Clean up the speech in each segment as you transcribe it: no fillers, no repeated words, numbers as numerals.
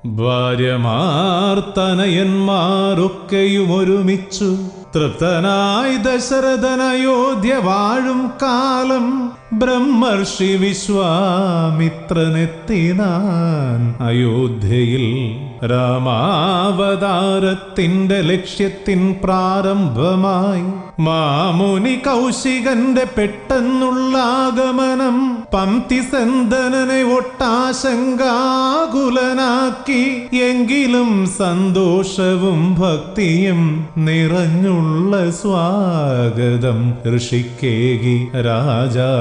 ഭാര്യമാർ തനയന്മാരൊക്കെയും ഒരുമിച്ചു തൃപ്തനായി ദശരഥൻ അയോധ്യ വാഴും കാലം ബ്രഹ്മർഷി വിശ്വാമിത്രനെത്തിനാൻ അയോധ്യയിൽ. രാമാവതാരത്തിന്റെ ലക്ഷ്യത്തിൻ പ്രാരംഭമായി മാമുനി കൗശികന്റെ പെട്ടെന്നുള്ള ആഗമനം പംക്തിസന്ധനനെ ഒട്ടാശങ്കാകുലനാക്കി. എങ്കിലും സന്തോഷവും ഭക്തിയും നിറഞ്ഞുള്ള സ്വാഗതം ഋഷിക്കേകി രാജാവാമാതിഥേയൻ.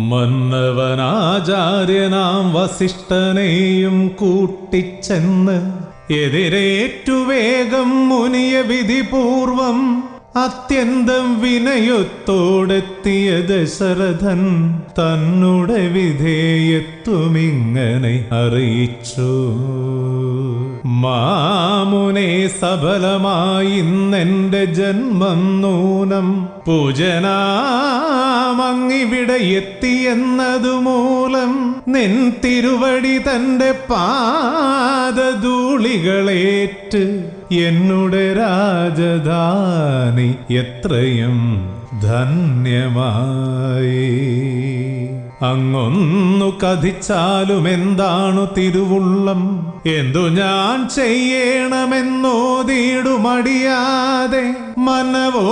മന്നവനാചാര്യനാം വസിഷ്ഠനെയും കൂട്ടിച്ചെന്ന് എതിരേറ്റുവേഗം മുനിയ വിധിപൂർവം അത്യന്തം വിനയത്തോടെത്തിയ ദശരഥൻ തന്നുടെ വിധേയത്വമിങ്ങനെ അറിയിച്ചു. മാമുനെ സഫലമായി ഇന്നെന്റെ ജന്മം നൂനം പൂജനാമങ്ങിവിടെ എത്തിയെന്നതുമൂലം നിൻ തിരുവടി തന്റെ പാദധൂളികളേറ്റ് എന്നുടെ രാജധാനി എത്രയും ധന്യമായി. അങ്ങൊന്നു കഥിച്ചാലും എന്താണു തിരുവുള്ളം, എന്തു ഞാൻ ചെയ്യണമെന്നോതിടുമടിയാതെ മനവോക്തിയിലേറെ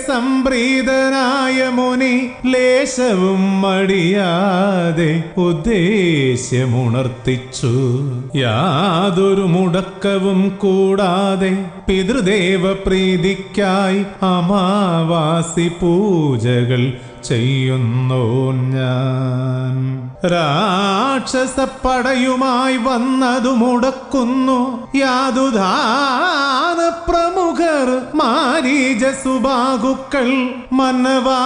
സംപ്രീതനായ മുനി ലേശവും മടിയാതെ ഉദ്ദേശ്യമുണർത്തിച്ചു. യാതൊരു മുടക്കവും കൂടാതെ പിതൃദേവ പ്രീതിക്കായി അമാവാസി പൂജകൾ ചെയ്യുന്നോ ഞാൻ. രാക്ഷസപ്പടയുമായി വന്നതു മുടക്കുന്നു യാതുധാന പ്രമുഖർ മാരീച സുബാഹുക്കൾ. മന്നവാ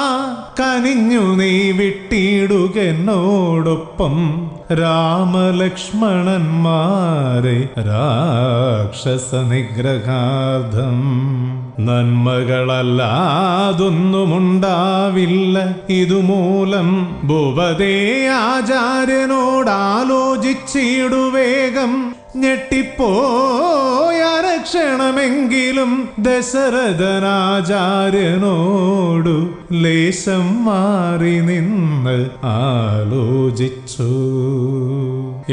കനിഞ്ഞു നീ വിട്ടിടുകെന്നോടൊപ്പം രാമലക്ഷ്മണന്മാരെ രാക്ഷസ നിഗ്രഹാർത്ഥം. നന്മകളല്ലാതൊന്നുമുണ്ടാവില്ല ഇതുമൂലം. ഭൂപതേ ആചാര്യനോടാലോചിച്ചിടുവേഗം ഞെട്ടിപ്പോയരക്ഷണമെങ്കിലും ദശരഥനാചാര്യനോടു ലേശം മാറി നിന്ന് ആലോചിച്ചു.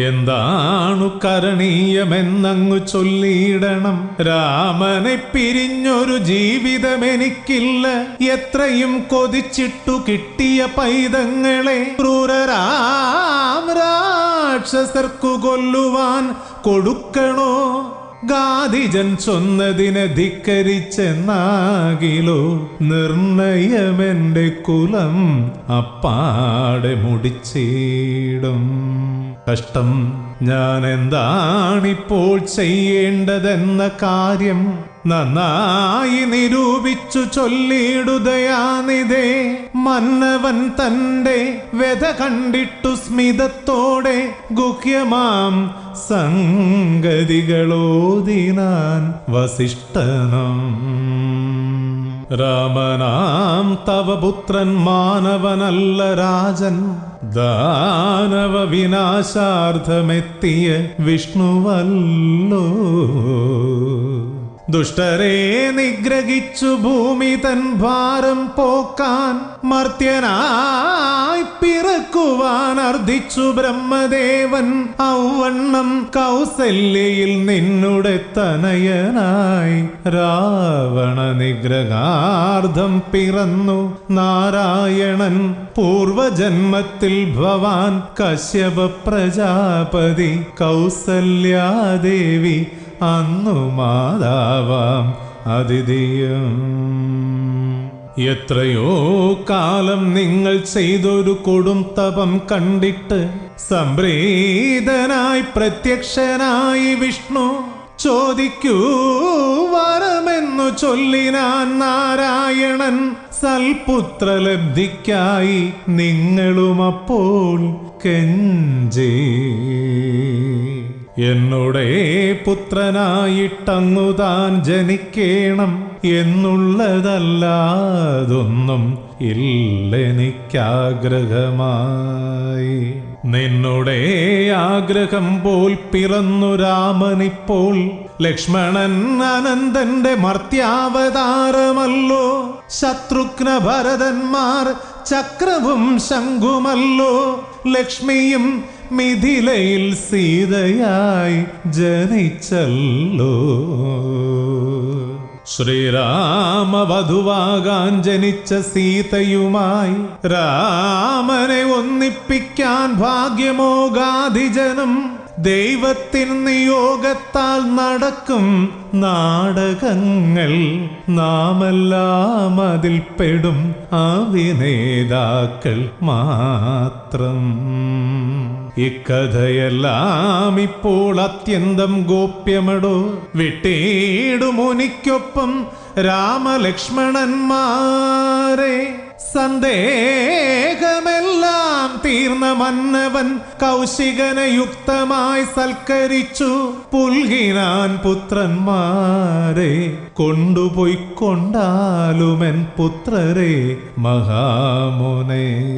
എന്താണു കരണീയമെന്നങ്ങു ചൊല്ലിയിടണം. രാമനെ പിരിഞ്ഞൊരു ജീവിതമെനിക്കില്ല. എത്രയും കൊതിച്ചിട്ടു കിട്ടിയ പൈതങ്ങളെ ക്രൂരരാം രാക്ഷസർക്കു കൊല്ലുവാൻ കൊടുക്കണോ? ഗാധിജൻ ചൊന്നതിനെ ധിക്കരിച്ചെന്നാകിലോ നിർണയമെന്റെ കുലം അപ്പാടെ മുടിച്ചിടും. കഷ്ടം, ഞാൻ എന്താണിപ്പോൾ ചെയ്യേണ്ടതെന്ന കാര്യം നന്നായി നിരൂപിച്ചു ചൊല്ലിയിടുതയാനിതേ. മന്നവൻ തന്റെ വ്യഥ കണ്ടിട്ടു സ്മിതത്തോടെ ഗുഹ്യമാം സംഗതികളോദിനാൻ വസിഷ്ഠനും. രാമനാം തവ പുത്രൻ മാനവനല്ല രാജൻ, ദാനവ വിനാശാർത്ഥമെത്തിയ വിഷ്ണുവല്ലോ. ദുഷ്ടരെ നിഗ്രഹിച്ചു ഭൂമി തൻ ഭാരം പോക്കാൻ മർത്യനായി പിറക്കുവാൻ അർദ്ധിച്ചു ബ്രഹ്മദേവൻ. ഔവണ്ണം കൗസല്യയിൽ നിന്നുടെ തനയനായി രാവണ നിഗ്രഹാർത്ഥം പിറന്നു നാരായണൻ. പൂർവജന്മത്തിൽ ഭവാൻ കശ്യപ പ്രജാപതി, കൗസല്യാദേവി അന്നു മാതാവാം അതിഥിയും. എത്രയോ കാലം നിങ്ങൾ ചെയ്തൊരു കൊടും തപം കണ്ടിട്ട് സംപ്രീതനായി പ്രത്യക്ഷനായി വിഷ്ണു ചോദിക്കൂ വരമെന്നു ചൊല്ലിനാൻ നാരായണൻ. സൽപുത്രലബ്ധിക്കായി നിങ്ങളുമപ്പോൾ കെഞ്ചി. എന്നുടെ പുത്രനായിട്ടങ്ങു താൻ ജനിക്കേണം എന്നുള്ളതല്ലാതൊന്നും ഇല്ലെനിക്കാഗ്രഹമായി. നിന്നുടെ ആഗ്രഹം പോൽ പിറന്നു രാമനിപ്പോൾ. ലക്ഷ്മണൻ അനന്തന്റെ മർത്യാവതാരമല്ലോ. ശത്രുഘ്ന ഭരതന്മാർ ചക്രവും ശംഖുമല്ലോ. ലക്ഷ്മിയും മിഥിലയിൽ സീതയായി ജനിച്ചല്ലോ. ശ്രീരാമവധുവാകാൻ ജനിച്ച സീതയുമായി രാമനെ ഒന്നിപ്പിക്കാൻ ഭാഗ്യമോഗാധിജനം. ദൈവത്തിൻ നിയോഗത്താൽ നടക്കും നാടകങ്ങൾ. നാമെല്ലാം അതിൽ പെടും അഭിനേതാക്കൾ മാത്രം. ഇക്കഥയെല്ലാം ഇപ്പോൾ അത്യന്തം ഗോപ്യമടോ. വിട്ടീടുമുനിക്കൊപ്പം രാമലക്ഷ്മണന്മാരെ. സന്ദേഹമെല്ലാം തീർന്ന മന്നവൻ കൗശികനെ യുക്തമായി സൽക്കരിച്ചു. പുൽകിനാൻ പുത്രന്മാരെ കൊണ്ടുപോയി കൊണ്ടാലുമെൻ പുത്രരെ മഹാമുനെ.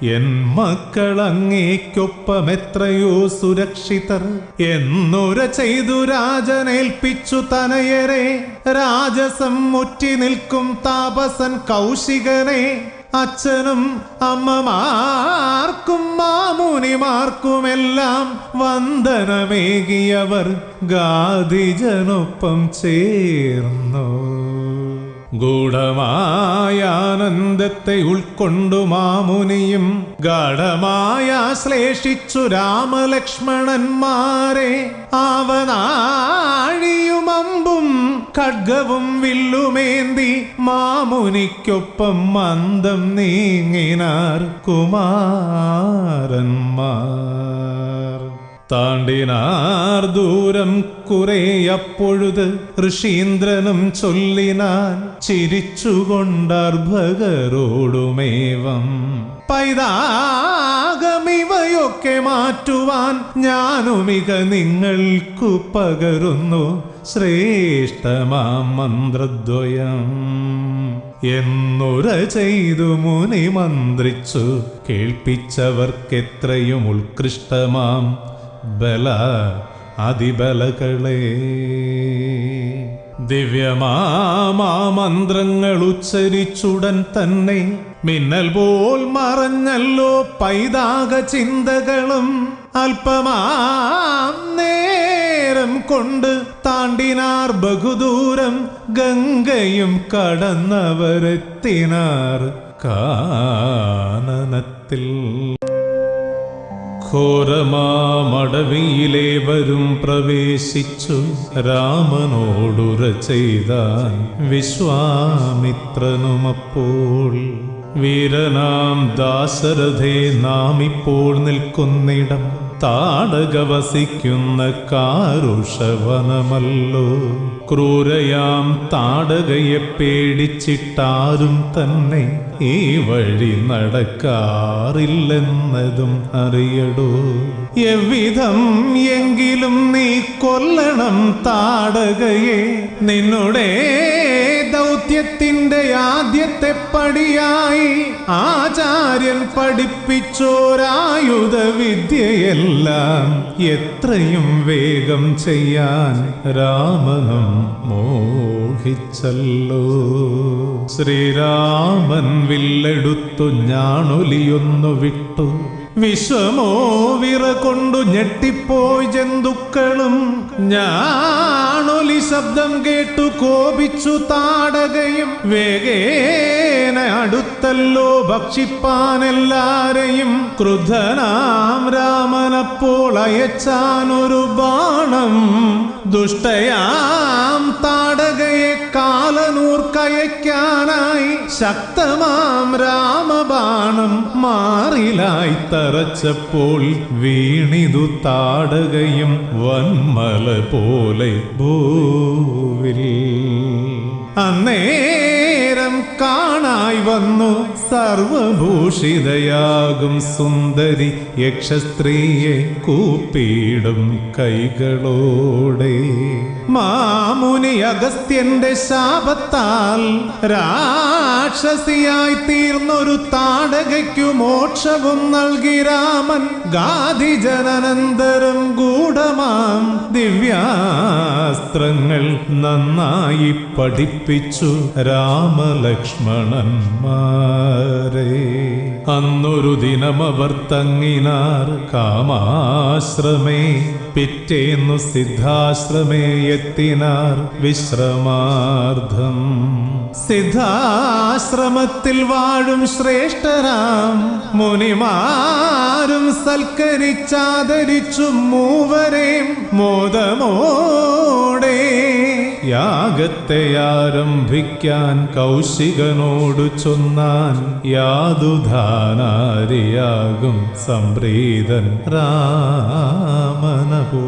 എൻ മക്കളങ്ങേക്കൊപ്പം എത്രയോ സുരക്ഷിതർ എന്നുര ചെയ്തു രാജനേൽപ്പിച്ചു തനയരെ. രാജസം മുറ്റി നിൽക്കും താപസൻ കൗശികനെ. അച്ഛനും അമ്മമാർക്കും മാമുനിമാർക്കുമെല്ലാം വന്ദനമേകിയവർ ഗാധിജനൊപ്പം ചേർന്നു. ഗൂഢമായ ആനന്ദത്തെ ഉൾക്കൊണ്ടു മാമുനിയും ഗാഢമായ ശ്ലേഷിച്ചു രാമലക്ഷ്മണന്മാരെ. ആവനാഴിയും അമ്പും ഖഡ്ഗവും വില്ലുമേന്തി മാമുനിക്കൊപ്പം മന്ദം നീങ്ങിനാർ കുമാരന്മാർ. താണ്ടിനാർ ദൂരം കുറേയപ്പൊഴുത് ഋഷീന്ദ്രനും ചൊല്ലിനാൻ ചിരിച്ചുകൊണ്ടർഭകരോടുമേവം. പൈതാകമിവയൊക്കെ മാറ്റുവാൻ ഞാനുമിക നിങ്ങൾക്കു പകരുന്നു ശ്രേഷ്ഠമാം മന്ത്രദ്വയം എന്നുര ചെയ്തു മുനി മന്ത്രിച്ചു കേൾപ്പിച്ചവർക്കെത്രയും ഉത്കൃഷ്ടമാം ബല അതിബലകളെ. ദിവ്യമാമന്ത്രങ്ങൾ ഉച്ചരിച്ചുടൻ തന്നെ മിന്നൽ പോൽ മറഞ്ഞല്ലോ പൈതാക ചിന്തകളും. അല്പമാം നേരം കൊണ്ട് താണ്ടിനാർ ബഹുദൂരം. ഗംഗയും കടന്നവരെത്തിനാർ കാനനത്തിൽ. ഘോരമാമടവിയിലേവരും പ്രവേശിച്ചു രാമനോടുര ചെയ്താൻ വിശ്വാമിത്രനുമപ്പോൾ. വീരനാം ദാശരഥേ, നാം ഇപ്പോൾ നിൽക്കുന്നിടം താടക വസിക്കുന്ന കാരുഷവനമല്ലോ. ക്രൂരയാം താടകയെ പേടിച്ചിട്ടാരും തന്നെ ഈ വഴി നടക്കാറില്ലെന്നതും അറിയടോ. എவ்விധം എങ്കിലും നീ കൊല്ലണം താടകയെ. നിന്നുടെ ദൗത്യത്തിന്റെ ആദ്യത്തെ പടിയായി ആചാര്യൻ പഠിപ്പിച്ചോരായുധ വിദ്യയെല്ലാം എത്രയും വേഗം ചെയ്യാൻ രാമനും മോഹിച്ചല്ലോ. ശ്രീരാമൻ വില്ലെടുത്തു ഞാണൊലിയൊന്നു വിട്ടു. വിശ്വമോ വിറ കൊണ്ടു ഞെട്ടിപ്പോയി ജന്തുക്കളും. ഞാണൊലി ശബ്ദം കേട്ടു കോപിച്ചു താടകയും. വേഗേന അടുത്തല്ലോ ഭക്ഷിപ്പാനെല്ലാരെയും. ക്രുദ്ധനാം രാമനപ്പോൾ അയച്ചാനൊരു ബാണം. ദുഷ്ടയാം താടകയെ കാലനൂർക്കയക്കാനായി ശക്തമാം രാമബാണം മാറിലായി തറച്ചപ്പോൾ വീണിതു താടകയും വന്മല പോലെ ഭൂവിൽ. അന്നേ നേരം കാണായി വന്നു സർവഭൂഷിതയാകും സുന്ദരി യക്ഷസ്ത്രീയെ കൂപ്പിയിടും കൈകളോടെ. മാമുനി അഗസ്ത്യന്റെ ശാപത്താൽ രാക്ഷസിയായി തീർന്നൊരു താടകയ്ക്കു മോക്ഷവും നൽകി രാമൻ. ഗാധിജനനന്തരം ഗൂഢമാം ദിവ്യാസ്ത്രങ്ങൾ നന്നായി പഠിപ്പിച്ചു രാമലക്ഷ്മണന്മാരെ. അന്നൊരു ദിനമവർ തങ്ങിനാർ കാമാശ്രമേ, പിറ്റേന്നു സിദ്ധാശ്രമേ എത്തിനാർ വിശ്രമാർത്ഥം. സിദ്ധാശ്രമത്തിൽ വാഴും ശ്രേഷ്ഠരാം മുനിമാരും സൽക്കരിച്ചാദരിച്ചു മൂവരെയും മോദമോടെ. യാഗത്തെ ആരംഭിക്കാൻ കൗശികനോടു ചൊന്നാൻ യാതുധാനാരിയാകും സംപ്രീതൻ രാമനപോ.